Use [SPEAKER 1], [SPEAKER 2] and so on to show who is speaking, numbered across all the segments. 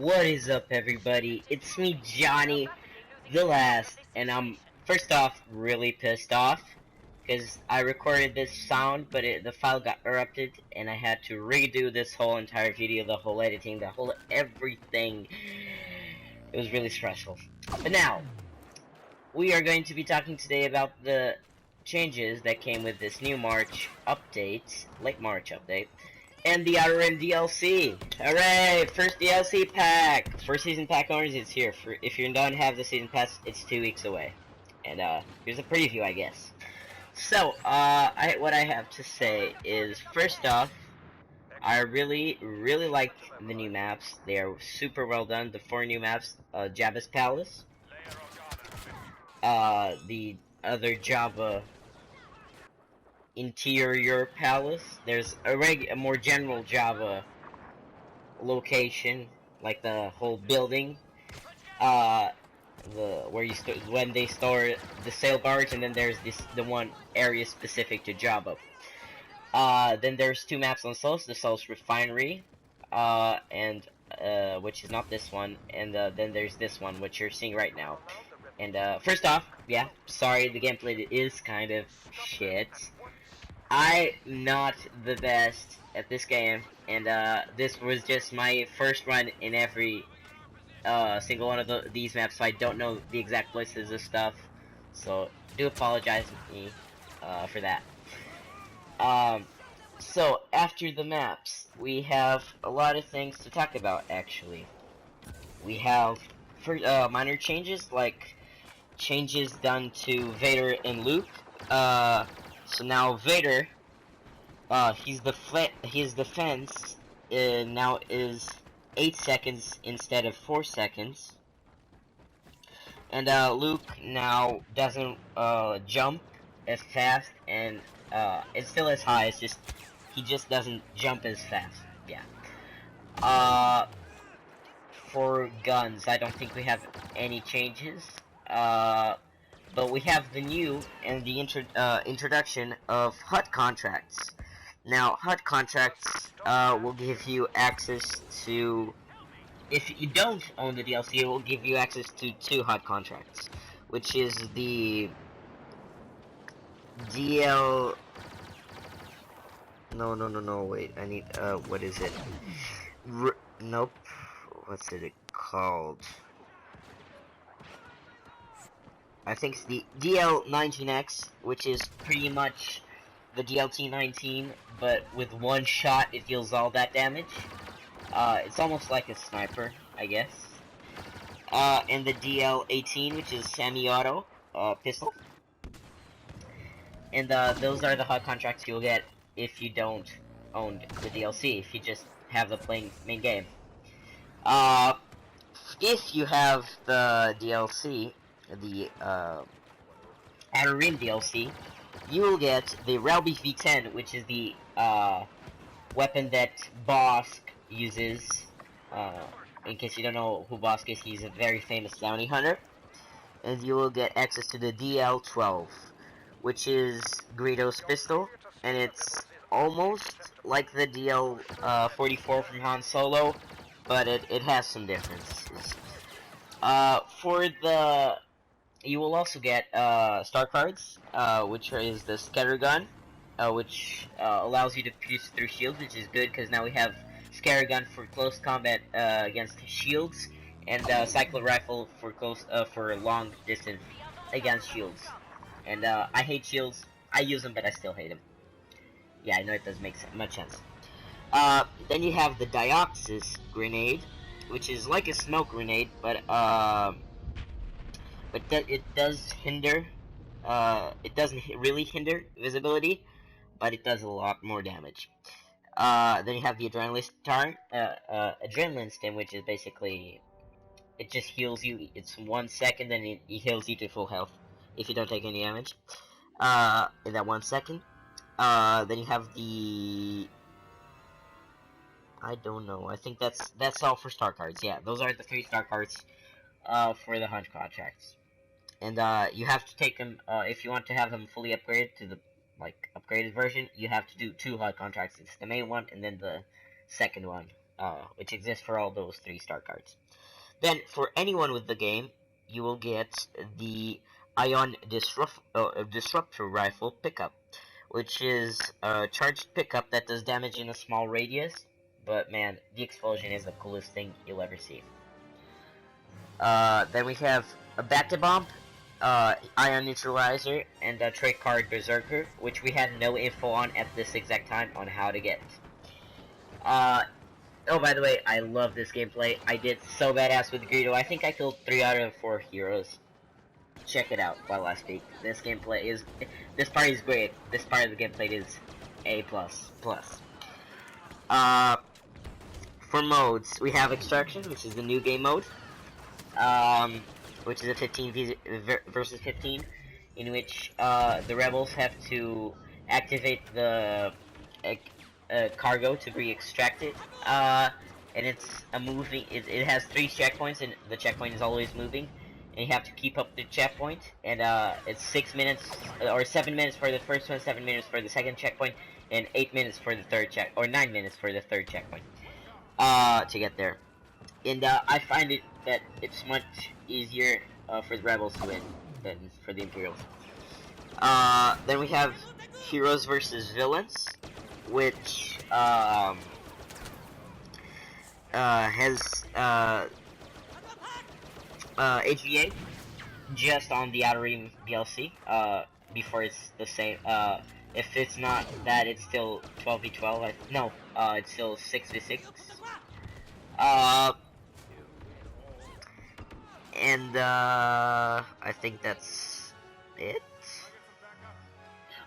[SPEAKER 1] What is up, everybody? It's me, Johnny, the last, and I'm first off really pissed off because I recorded this sound, but the file got erupted, and I had to redo this whole entire video, the whole editing, the whole everything. It was really stressful. But now, we are going to be talking today about the changes that came with this new March update, late March update. And the Outer Rim DLC! Hooray! First DLC pack! For season pack owners, it's here. If you don't have the season pass, it's 2 weeks away. And here's a preview, I guess. So, what I have to say is, first off, I really like the new maps. They are super well done. The 4 new maps: Jabba's Palace, the other Jabba interior palace. There's a more general Java location, like the whole building, when they store the sail barge, and then there's the one area specific to Java. Then there's 2 maps on Souls, the Souls Refinery, and which is not this one, and then there's this one, which you're seeing right now. And first off, yeah, sorry, the gameplay is kind of shit. I'm not the best at this game, and this was just my first run in every single one of these maps, so I don't know the exact places of stuff. So do apologize to me for that. So after the maps, we have a lot of things to talk about. Actually, we have minor changes, like changes done to Vader and Luke. So now Vader, his defense now is 8 seconds instead of 4 seconds, and Luke now doesn't jump as fast, and it's still as high. It's just he just doesn't jump as fast. Yeah. For guns, I don't think we have any changes. But we have the new and the introduction of HUD contracts. Now, HUD contracts will give you access to, if you don't own the DLC, it will give you access to 2 HUD contracts, which is the DL... No, wait, I need, what is it? Nope, what's it called? I think it's the DL19X, which is pretty much the DLT-19, but with one shot it deals all that damage. It's almost like a sniper, I guess. And the DL-18, which is semi-auto pistol. And those are the HUD contracts you'll get if you don't own the DLC, if you just have the main game. If you have the DLC, the Outer Rim DLC, you will get the Ralby V10, which is the weapon that Bosk uses. In case you don't know who Bosk is, he's a very famous bounty hunter. And you will get access to the DL12, which is Greedo's pistol, and it's almost like the DL44 from Han Solo, but it has some differences. You will also get star cards, which is the scatter gun, which allows you to pierce through shields, which is good because now we have scatter gun for close combat against shields, and cycler rifle for long distance against shields. And I hate shields. I use them, but I still hate them. Yeah, I know it doesn't make much sense. Then you have the Dioxis grenade, which is like a smoke grenade, but it does hinder. It doesn't really hinder visibility, but it does a lot more damage. Then you have the Adrenaline Stim, which is basically, it just heals you. It's 1 second, and it heals you to full health if you don't take any damage. In that 1 second. Then you have the, I don't know. I think that's all for star cards. Yeah, those are the 3 star cards for the HUD contracts. And you have to take them if you want to have them fully upgraded to the upgraded version. You have to do 2 HUD contracts. It's the main one and then the second one. which exists for all those 3-star cards. Then, for anyone with the game, you will get the Ion Disruptor Rifle pickup, which is a charged pickup that does damage in a small radius, but man, the explosion is the coolest thing you'll ever see. Then we have a Bat-Bomb, Ion Neutralizer, and a Trait Card Berserker, which we had no info on at this exact time on how to get. Oh, by the way, I love this gameplay. I did so badass with Greedo. I think I killed 3 out of 4 heroes. Check it out while I speak. This gameplay is... This part is great. This part of the gameplay is A++. For modes, we have Extraction, which is the new game mode. Which is a 15 versus 15, in which the rebels have to activate the cargo to be extracted, and it's a moving. It has 3 checkpoints, and the checkpoint is always moving, and you have to keep up the checkpoint. And it's 6 minutes or 7 minutes for the first one, 7 minutes for the second checkpoint, and 8 minutes for the third or 9 minutes for the third checkpoint. To get there. And I find it that it's much easier for the rebels to win than for the Imperials. Then we have Heroes versus Villains, which has HVA just on the Outer Rim DLC. Before it's the same. If it's not that, it's still 12v12. No, it's still 6v6. And I think that's it.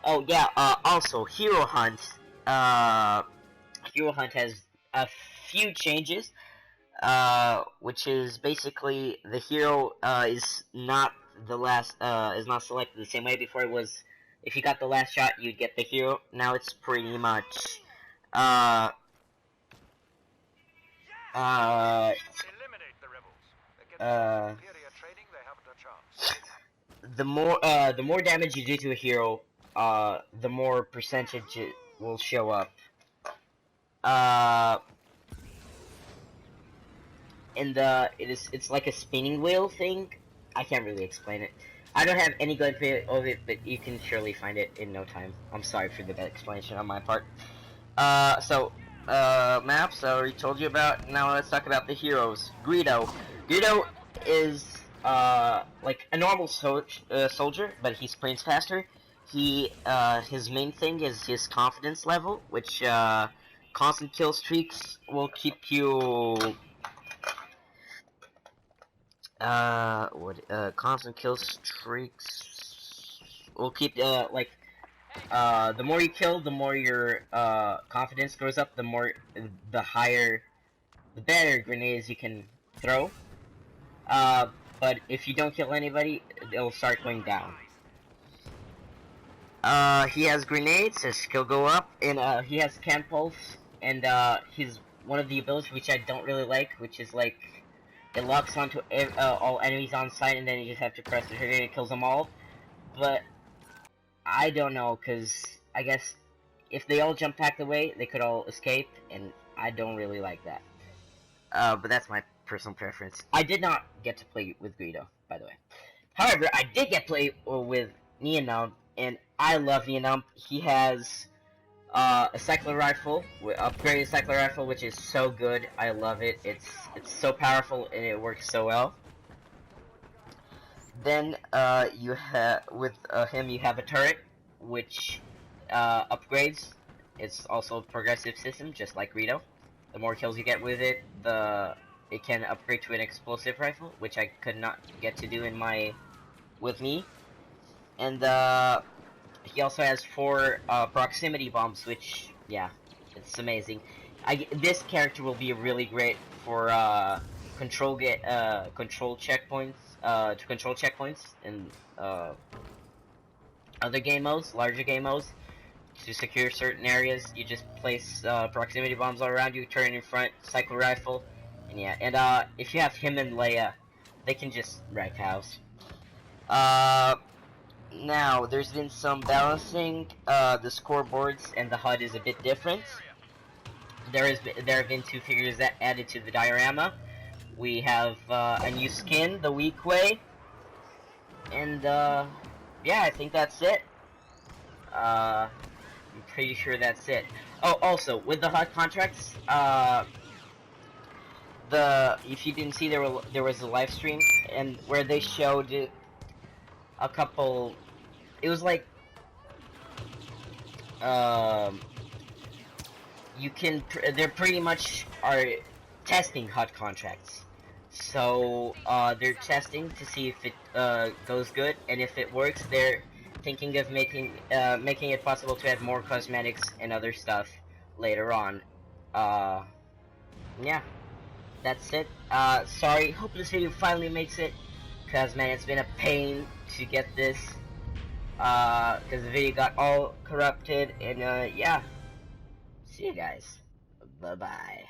[SPEAKER 1] Oh yeah, also Hero Hunt. Hero Hunt has a few changes, which is basically the hero is not the last is not selected the same way. Before it was, if you got the last shot, you'd get the hero. Now it's pretty much the more damage you do to a hero, the more percentage it will show up. And it's like a spinning wheel thing. I can't really explain it. I don't have any gameplay of it, but you can surely find it in no time. I'm sorry for the bad explanation on my part. Maps I already told you about. Now let's talk about the heroes. Greedo. Greedo is like a normal soldier, but he sprints faster. His main thing is his confidence level, which constant kill streaks will keep you. Constant kill streaks will keep the more you kill, the more your confidence goes up, the better grenades you can throw. But if you don't kill anybody, it'll start going down. He has grenades, his skill go up, and he has can pulse, and he's one of the abilities which I don't really like, which is like it locks onto all enemies on sight, and then you just have to press the trigger and it kills them all. But I don't know, cause I guess if they all jump back the way, they could all escape, and I don't really like that. But that's my personal preference. I did not get to play with Greedo, by the way. However, I did get to play with Neonump, and I love Neonump. He has a cycler rifle, upgraded cycler rifle, which is so good. I love it. It's so powerful and it works so well. Then you have with him you have a turret, which upgrades. It's also a progressive system, just like Greedo. The more kills you get with it, it can upgrade to an explosive rifle, which I could not get to do with me. And he also has 4 proximity bombs, which, yeah, it's amazing. This character will be really great for control checkpoints, to control checkpoints in other game modes, larger game modes. To secure certain areas, you just place proximity bombs all around you, turn in front, cycle rifle, and yeah. And if you have him and Leia, they can just wreck house. Now, there's been some balancing. The scoreboards and the HUD is a bit different. there have been 2 figures that added to the diorama. We have a new skin, the Weak Way, and yeah, I think that's it. I'm pretty sure that's it. Oh, also with the hot contracts, if you didn't see, there was a live stream and where they showed a couple. It was like um, they're pretty much are testing hot contracts. So they're testing to see if it goes good, and if it works, they're thinking of making it possible to add more cosmetics and other stuff later on. Uh, yeah, that's it. Sorry, hope this video finally makes it, cause man, it's been a pain to get this. Cause the video got all corrupted, and yeah. See you guys. Bye bye.